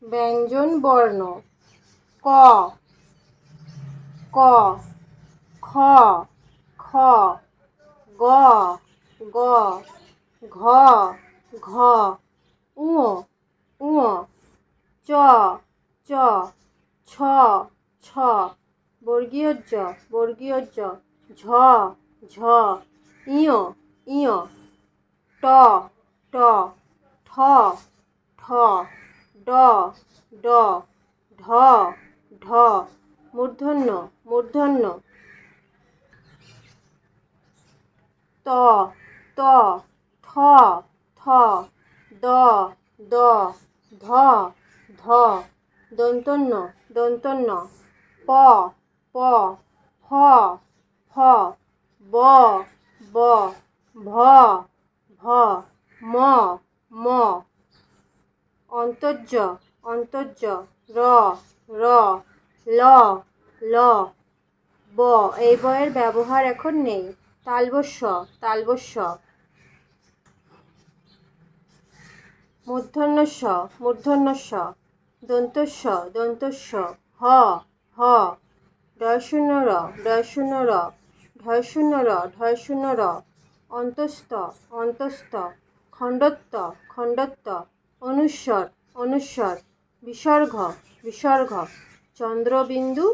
ব্যঞ্জন বর্ণ ক ক খ খ গ গ ঘ ঘ উ উ চ চ ছ ছ বর্গীয় জ ঝ ঝ ইয় ইয় ট ট ঠ ঠ ড ড ঢ ঢ মূর্ধন্য ত ত থ থ দ দ ধ ধ দন্তন্য প প ফ ফ ব ব ভ ভ ম ম অন্তর্য র র ল ল ব। এই বয়ের ব্যবহার এখন নেই। তালবস্য মূর্ধন্য ষ দন্তস্ব হ হ ডয়শূন্য র ঢয়শূন্য র অন্তস্থ খণ্ডত্ব অনুস্বর বিসর্গ চন্দ্রবিন্দু